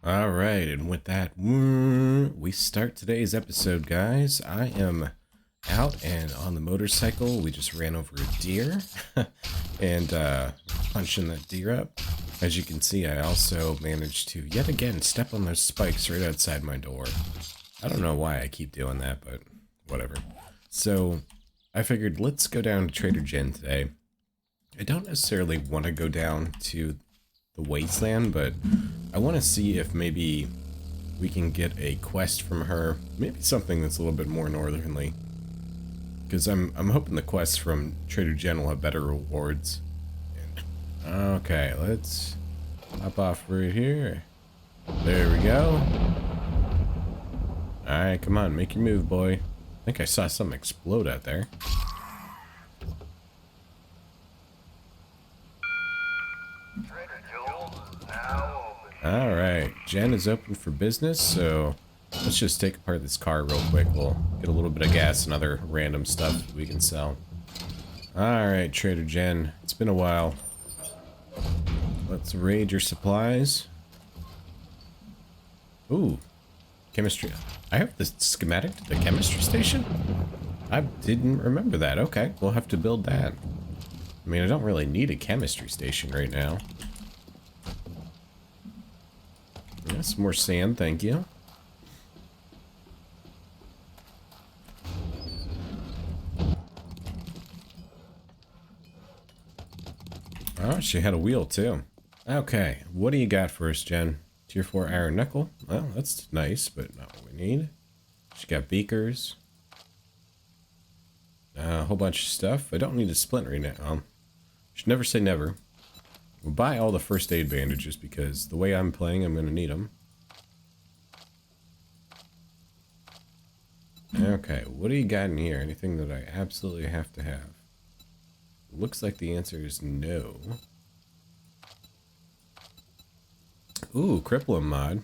All right, and with that, we start today's episode, guys. I am out and on the motorcycle. We just ran over a deer and punching that deer up. As you can see, I also managed to yet again step on those spikes right outside my door. I don't know why I keep doing that, but whatever. So I figured let's go down to Trader Jen today. I don't necessarily want to go down to the Wasteland, but I want to see if maybe we can get a quest from her, maybe something that's a little bit more northerly, because I'm hoping the quests from Trader Jen will have better rewards. Okay, let's hop off right here. There we go. Alright, come on, make your move, boy. I think I saw something explode out there. Alright, Jen is open for business, so let's just take apart this car real quick. We'll get a little bit of gas and other random stuff we can sell. Alright, Trader Jen, it's been a while. Let's raid your supplies. Ooh, chemistry. I have the schematic to the chemistry station? I didn't remember that. Okay, we'll have to build that. I mean, I don't really need a chemistry station right now. Yes, more sand, thank you. Oh, she had a wheel too. Okay, what do you got for us, Jen? Tier 4 iron nickel. Well, that's nice, but not what we need. She got beakers. A whole bunch of stuff. I don't need a splint right now. Should never say never. We'll buy all the first aid bandages because the way I'm playing, I'm going to need them. Okay, what do you got in here? Anything that I absolutely have to have? Looks like the answer is no. Ooh, Cripplem mod.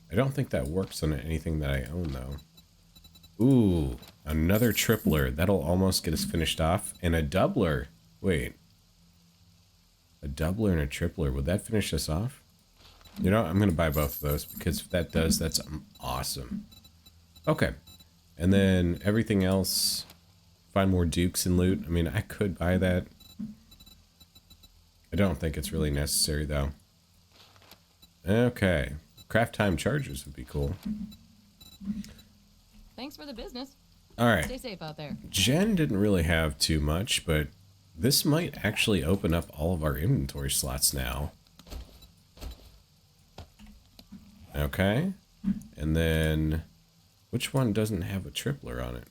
I don't think that works on anything that I own, though. Ooh, another tripler. That'll almost get us finished off. And a doubler. Wait. A doubler and a tripler. Would that finish us off? You know, I'm going to buy both of those because if that does, that's awesome. Okay. And then everything else, find more dukes and loot. I mean, I could buy that. I don't think it's really necessary, though. Okay. Craft time chargers would be cool. Thanks for the business. All right. Stay safe out there. Jen didn't really have too much, but this might actually open up all of our inventory slots now. Okay. And then, which one doesn't have a tripler on it?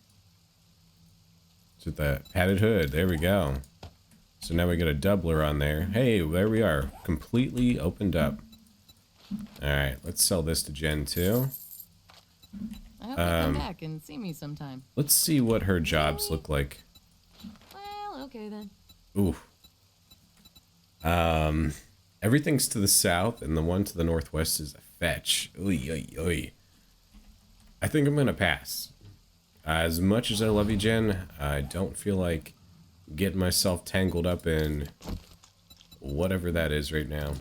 Is it the padded hood? There we go. So now we got a doubler on there. Hey, there we are. Completely opened up. Alright, let's sell this to Jen too. I hope you come back and see me sometime. Let's see what her jobs look like. Well, okay then. Ooh. Everything's to the south, and the one to the northwest is a fetch. Oy, oy, oy. I think I'm gonna pass. As much as I love you, Jen, I don't feel like getting myself tangled up in whatever that is right now.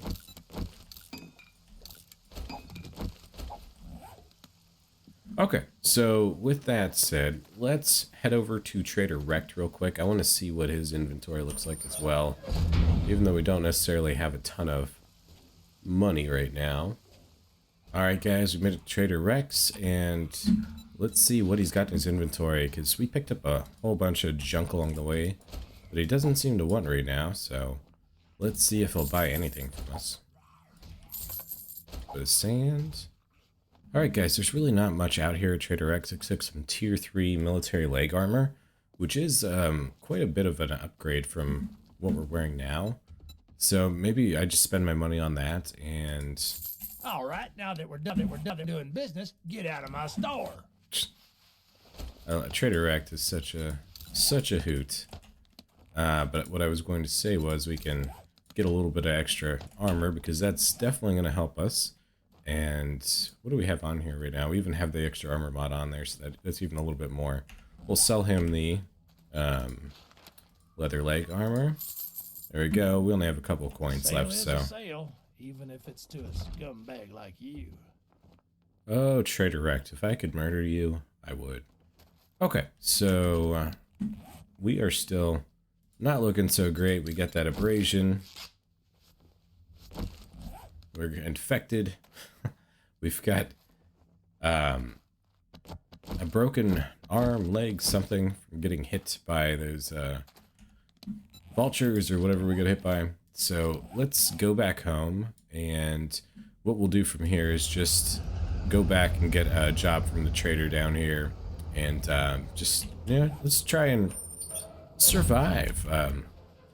Okay, so with that said, let's head over to Trader Rect real quick. I want to see what his inventory looks like as well, even though we don't necessarily have a ton of money right now. Alright guys, we made it to Trader Rex, and let's see what he's got in his inventory, because we picked up a whole bunch of junk along the way that he doesn't seem to want right now, so let's see if he'll buy anything from us. Bit of sand. Alright guys, there's really not much out here at Trader X except some tier 3 military leg armor, which is quite a bit of an upgrade from what we're wearing now. So maybe I just spend my money on that, and... Alright, now that we're done doing business, get out of my store. Trader X is such a hoot. But what I was going to say was we can get a little bit of extra armor, because that's definitely going to help us. And what do we have on here right now? We even have the extra armor mod on there, so that's even a little bit more. We'll sell him the leather leg armor. There we go. We only have a couple coins left, so even if it's to a scumbag like you. Oh, Trader Rex, if I could murder you, I would. Okay, so we are still not looking so great. We got that abrasion. We're infected. We've got a broken arm, leg, something from getting hit by those vultures or whatever we got hit by. So let's go back home, and what we'll do from here is just go back and get a job from the trader down here, and just, yeah, let's try and survive.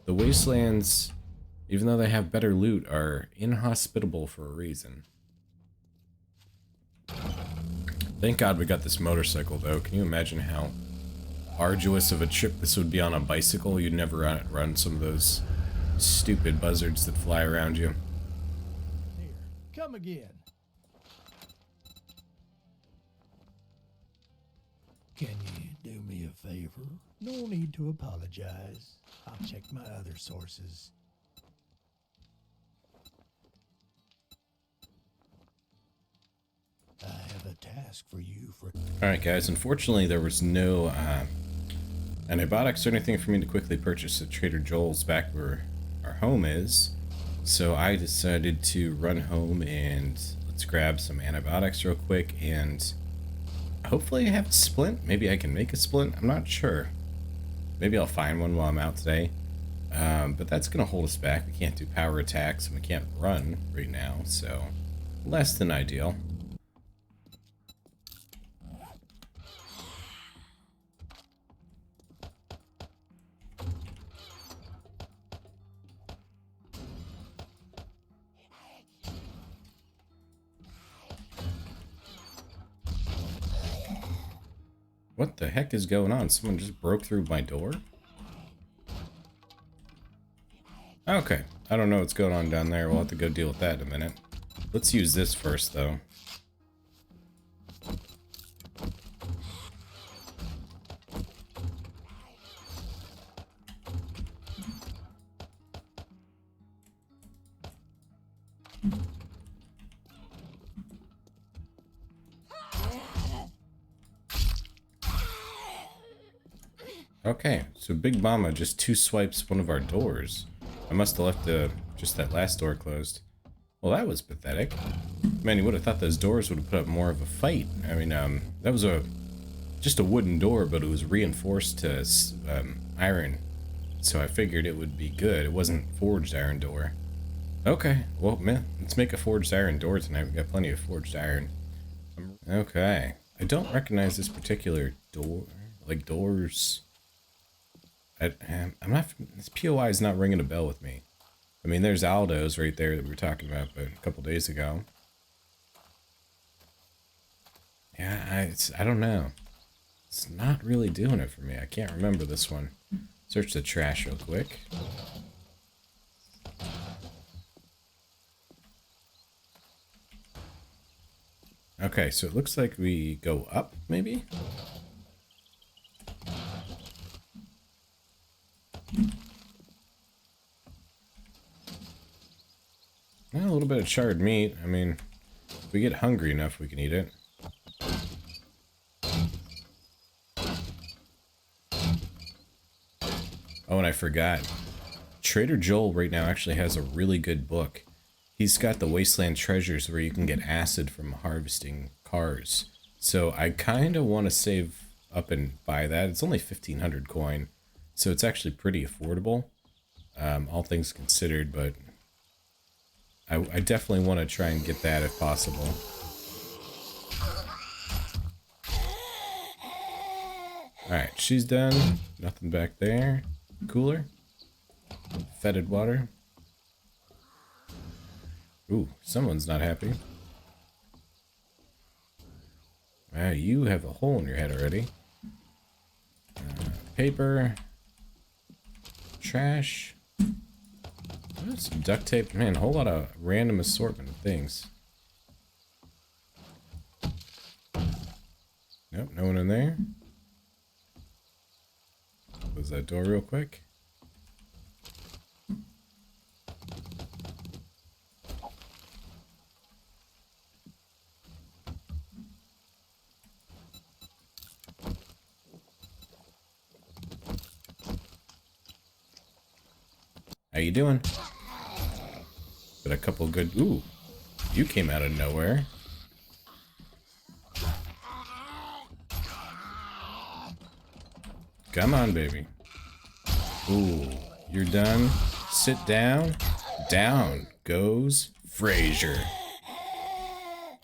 The Wastelands, even though they have better loot, are inhospitable for a reason. Thank God we got this motorcycle, though. Can you imagine how arduous of a trip this would be on a bicycle? You'd never run some of those stupid buzzards that fly around you. Here, come again. Can you do me a favor? No need to apologize. I'll check my other sources. I have a task for you for... Alright guys, unfortunately there was no antibiotics or anything for me to quickly purchase at Trader Joel's back where our home is. So I decided to run home and let's grab some antibiotics real quick, and hopefully I have a splint. Maybe I can make a splint. I'm not sure. Maybe I'll find one while I'm out today. But that's going to hold us back. We can't do power attacks and we can't run right now, so less than ideal. What the heck is going on? Someone just broke through my door? Okay, I don't know what's going on down there. We'll have to go deal with that in a minute. Let's use this first, though. Okay, so Big Mama just two swipes one of our doors. I must have left just that last door closed. Well, that was pathetic. Man, you would have thought those doors would have put up more of a fight. I mean, that was just a wooden door, but it was reinforced to iron. So I figured it would be good. It wasn't forged iron door. Okay, well, man, let's make a forged iron door tonight. We've got plenty of forged iron. Okay, I don't recognize this particular door. Like doors. I'm not. This POI is not ringing a bell with me. I mean, there's Aldo's right there that we were talking about, but a couple days ago. Yeah, I don't know. It's not really doing it for me. I can't remember this one. Search the trash real quick. Okay, so it looks like we go up, maybe? A little bit of charred meat. I mean, if we get hungry enough, we can eat it. Oh, and I forgot. Trader Joel right now actually has a really good book. He's got the Wasteland Treasures where you can get acid from harvesting cars. So I kind of want to save up and buy that. It's only 1,500 coin, so it's actually pretty affordable, all things considered, but I definitely want to try and get that if possible. Alright, she's done. Nothing back there. Cooler. Fetid water. Ooh, someone's not happy. You have a hole in your head already. Paper. Trash. Some duct tape. Man, a whole lot of random assortment of things. Nope, no one in there. Close that door real quick. How you doing? Got a couple good... Ooh, you came out of nowhere. Come on, baby. Ooh, you're done. Sit down. Down goes Frazier.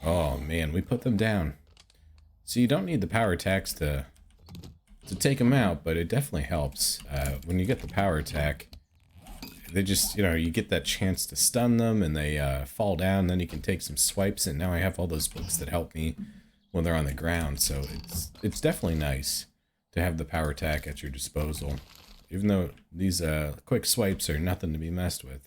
Oh, man, we put them down. So you don't need the power attacks to take them out, but it definitely helps. When you get the power attack, they just, you know, you get that chance to stun them and they fall down, then you can take some swipes, and now I have all those books that help me when they're on the ground, so it's definitely nice to have the power attack at your disposal, even though these quick swipes are nothing to be messed with.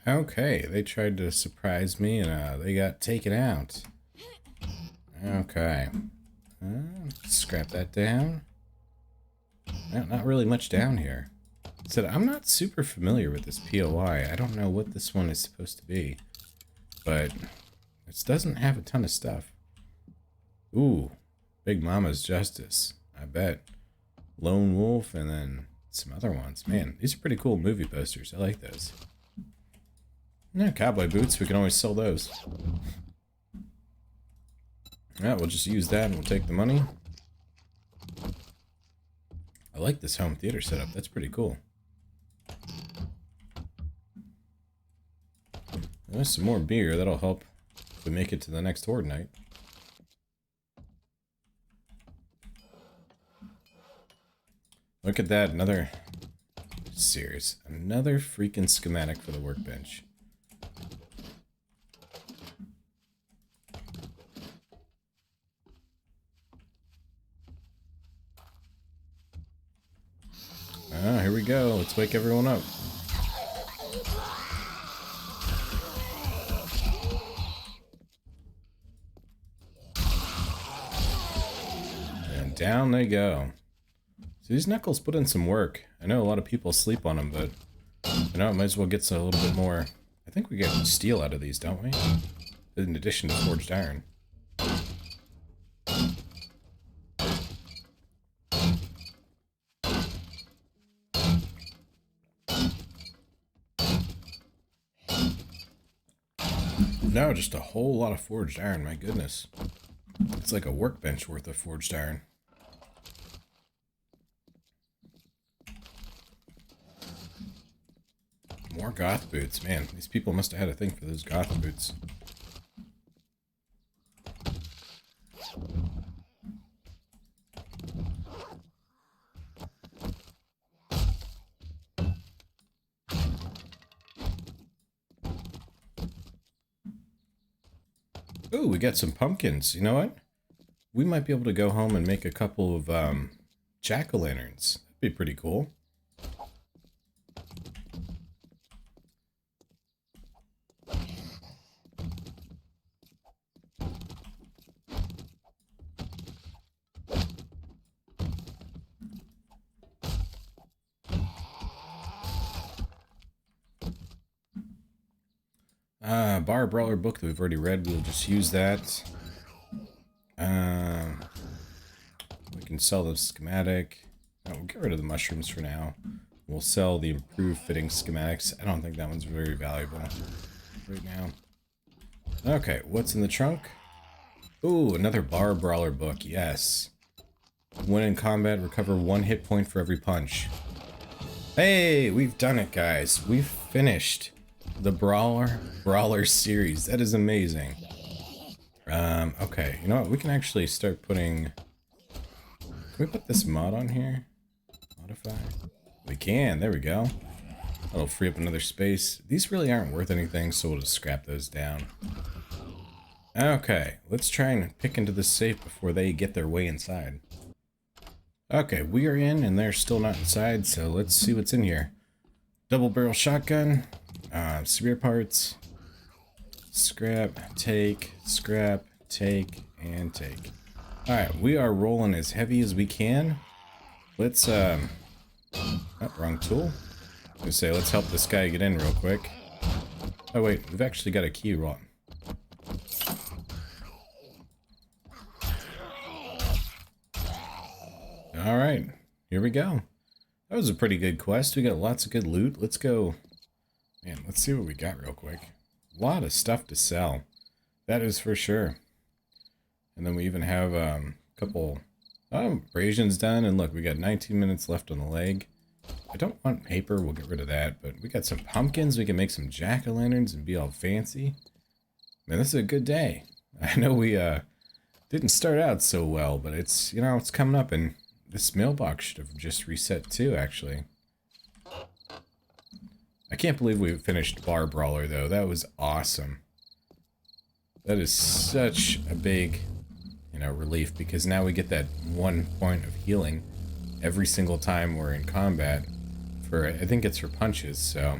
Okay, they tried to surprise me and they got taken out. Okay. Scrap that down. No, not really much down here. So I'm not super familiar with this POI. I don't know what this one is supposed to be. But it doesn't have a ton of stuff. Ooh, Big Mama's Justice. I bet. Lone Wolf and then some other ones. Man, these are pretty cool movie posters. I like those. Yeah, cowboy boots, we can always sell those. Yeah, we'll just use that and we'll take the money. I like this home theater setup, that's pretty cool. There's some more beer, that'll help if we make it to the next horde night. Look at that, another freaking schematic for the workbench. Ah, here we go. Let's wake everyone up. And down they go. So these knuckles put in some work. I know a lot of people sleep on them, but you know, might as well get a little bit more. I think we get steel out of these, don't we? In addition to forged iron. No, just a whole lot of forged iron, my goodness. It's like a workbench worth of forged iron. More goth boots. Man, these people must have had a thing for those goth boots. Ooh, we got some pumpkins. You know what? We might be able to go home and make a couple of jack-o'-lanterns. That'd be pretty cool. Bar Brawler book that we've already read, we'll just use that. We can sell the schematic. Oh, we'll get rid of the mushrooms for now. We'll sell the improved fitting schematics. I don't think that one's very valuable right now. Okay, what's in the trunk? Ooh, another Bar Brawler book, yes. When in combat, recover 1 hit point for every punch. Hey, we've done it, guys. We've finished the Brawler series. That is amazing. Okay, you know what? We can actually start putting... Can we put this mod on here? Modify? We can, there we go. That'll free up another space. These really aren't worth anything, so we'll just scrap those down. Okay, let's try and pick into this safe before they get their way inside. Okay, we are in and they're still not inside, so let's see what's in here. Double barrel shotgun, spare parts, scrap, take, and take. Alright, we are rolling as heavy as we can. Let's, oh, wrong tool. I was gonna say, let's help this guy get in real quick. Oh wait, we've actually got a key wrong. Alright, here we go. That was a pretty good quest. We got lots of good loot. Let's go. Man, let's see what we got real quick. A lot of stuff to sell. That is for sure. And then we even have a couple abrasions done. And look, we got 19 minutes left on the leg. I don't want paper. We'll get rid of that. But we got some pumpkins. We can make some jack-o'-lanterns and be all fancy. Man, this is a good day. I know we didn't start out so well, but it's, you know, it's coming up. And this mailbox should have just reset too, actually. I can't believe we finished Bar Brawler, though. That was awesome. That is such a big, you know, relief, because now we get that 1 point of healing every single time we're in combat. For, I think it's for punches, so.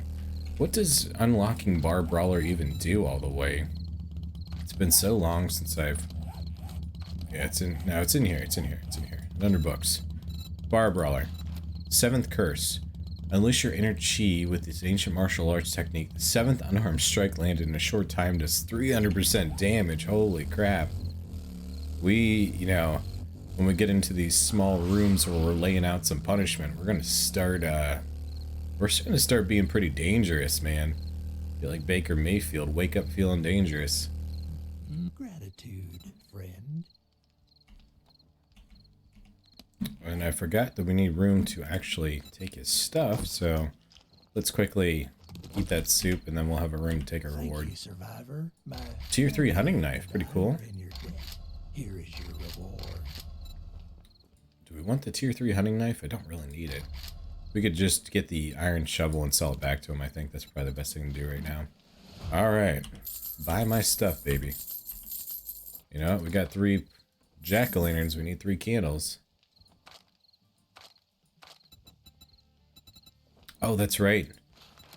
What does unlocking Bar Brawler even do all the way? It's been so long since I've... Yeah, it's in... No, it's in here, it's in here, it's in here. Under books. Bar Brawler. 7th Curse. Unleash your inner chi with this ancient martial arts technique. The 7th unarmed strike landed in a short time does 300% damage. Holy crap. We, you know, when we get into these small rooms where we're laying out some punishment, we're gonna start, being pretty dangerous, man. Feel like Baker Mayfield, wake up feeling dangerous. Gratitude, friend. And I forgot that we need room to actually take his stuff, so let's quickly eat that soup and then we'll have a room to take a reward. Thank you, survivor. My Tier 3 hunting knife, pretty cool. in your debt. Here is your reward. Do we want the tier 3 hunting knife? I don't really need it. We could just get the iron shovel and sell it back to him. I think that's probably the best thing to do right now. Alright. Buy my stuff, baby. You know what? We got 3 jack-o'-lanterns. We need 3 candles. Oh, that's right.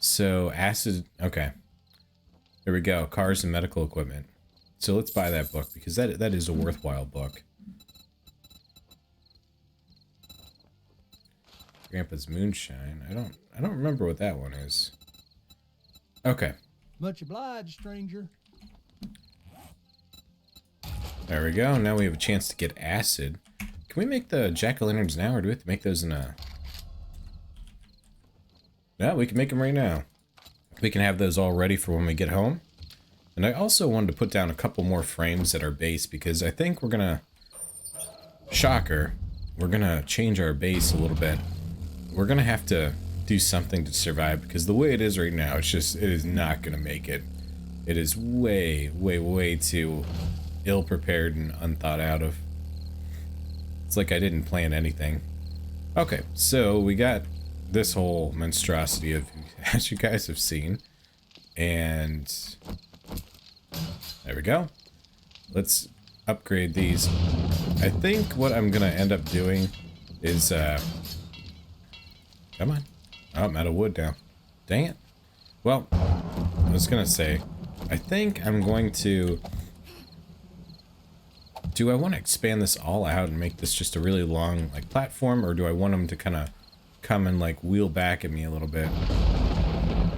So, acid... Okay. There we go. Cars and medical equipment. So let's buy that book, because that is a worthwhile book. Grandpa's Moonshine. I don't remember what that one is. Okay. Much obliged, stranger. There we go. Now we have a chance to get acid. Can we make the jack-o'-lanterns now, or do we have to make those in a... No, we can make them right now. We can have those all ready for when we get home. And I also wanted to put down a couple more frames at our base, because I think we're gonna... Shocker. We're gonna change our base a little bit. We're gonna have to do something to survive, because the way it is right now, it is not gonna make it. It is way, way, way too ill-prepared and unthought out of. It's like I didn't plan anything. Okay, so we got this whole monstrosity of, as you guys have seen, and there we go. Let's upgrade these. I think what I'm gonna end up doing is come on. Oh, I'm out of wood now. Dang it. Well, I was gonna say, I think I'm going to... Do I want to expand this all out and make this just a really long, like, platform, or do I want them to kind of come and, like, wheel back at me a little bit?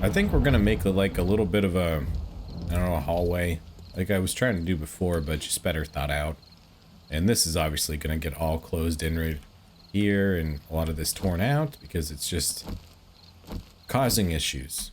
I think we're gonna make, like, a little bit of a, I don't know, a hallway, like I was trying to do before, but just better thought out. And this is obviously gonna get all closed in right here, and a lot of this torn out, because it's just causing issues.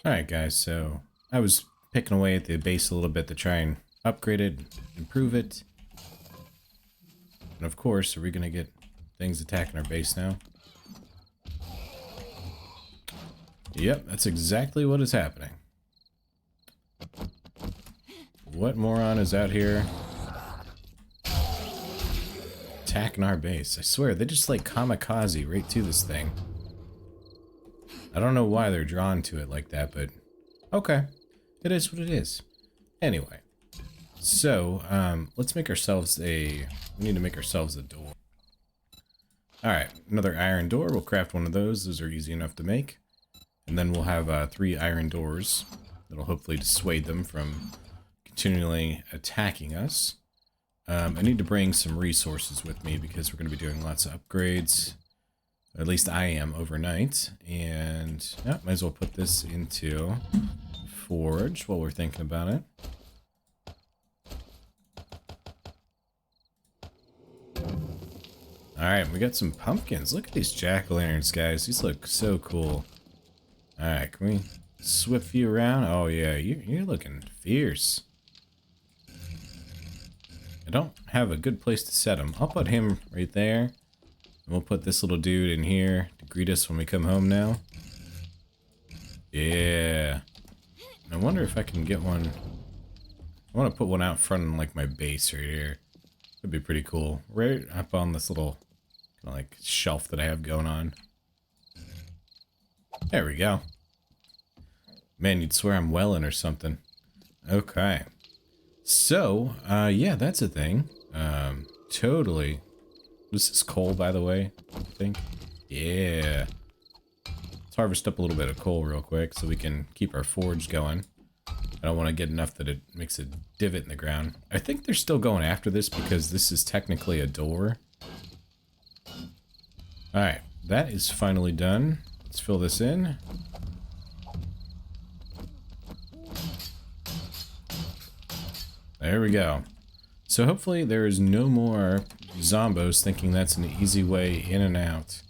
Alright guys, so I was picking away at the base a little bit to try and upgrade it, improve it. And of course, are we going to get things attacking our base now? Yep, that's exactly what is happening. What moron is out here attacking our base. I swear, they just like kamikaze right to this thing. I don't know why they're drawn to it like that, but okay. It is what it is. Anyway. So, let's make ourselves we need to make ourselves a door. Alright, another iron door. We'll craft one of those. Those are easy enough to make. And then we'll have 3 iron doors. That'll hopefully dissuade them from continually attacking us. I need to bring some resources with me because we're going to be doing lots of upgrades. At least I am overnight. And yeah, might as well put this into Forge while we're thinking about it. Alright, we got some pumpkins. Look at these jack-o'-lanterns, guys. These look so cool. Alright, can we swift you around? Oh yeah, you're looking fierce. I don't have a good place to set him. I'll put him right there. And we'll put this little dude in here to greet us when we come home now. Yeah. I wonder if I can get one. I want to put one out front in like my base right here. That'd be pretty cool. Right up on this little kind of like shelf that I have going on. There we go. Man, you'd swear I'm welling or something. Okay. So, yeah, that's a thing. Totally. This is coal, by the way, I think. Yeah. Let's harvest up a little bit of coal real quick so we can keep our forge going. I don't want to get enough that it makes a divot in the ground. I think they're still going after this because this is technically a door. Alright, that is finally done. Let's fill this in. There we go. So hopefully there is no more zombos thinking that's an easy way in and out.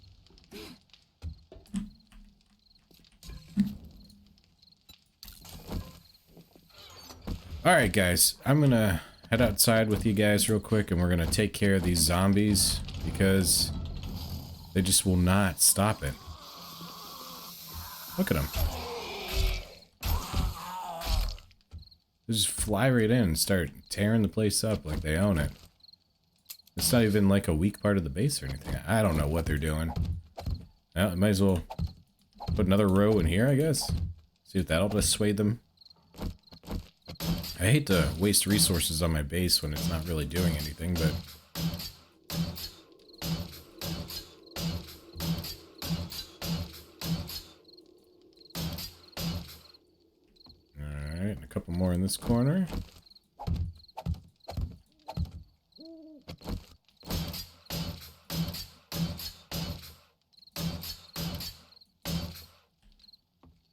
Alright guys, I'm gonna head outside with you guys real quick and we're gonna take care of these zombies because they just will not stop it. Look at them. They just fly right in and start tearing the place up like they own it. It's not even like a weak part of the base or anything. I don't know what they're doing. Well, I might as well put another row in here, I guess. See if that'll dissuade them. I hate to waste resources on my base when it's not really doing anything, but... Alright, and a couple more in this corner.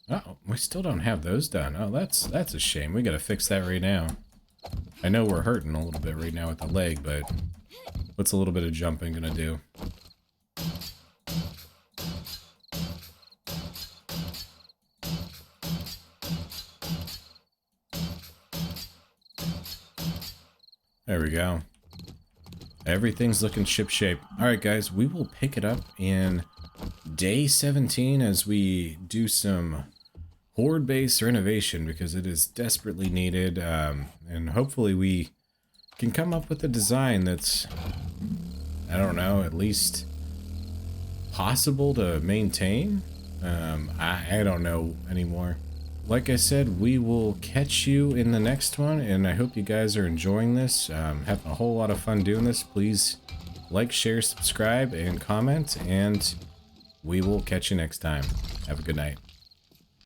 Oh, we still don't have those done. Oh, that's a shame. We gotta fix that right now. I know we're hurting a little bit right now with the leg, but what's a little bit of jumping gonna do? There we go. Everything's looking ship-shape. Alright guys, we will pick it up in day 17 as we do some horde base renovation because it is desperately needed, and hopefully we can come up with a design that's, I don't know, at least possible to maintain. I don't know anymore. Like I said, we will catch you in the next one, and I hope you guys are enjoying this. Having a whole lot of fun doing this. Please like, share, subscribe, and comment, and we will catch you next time. Have a good night.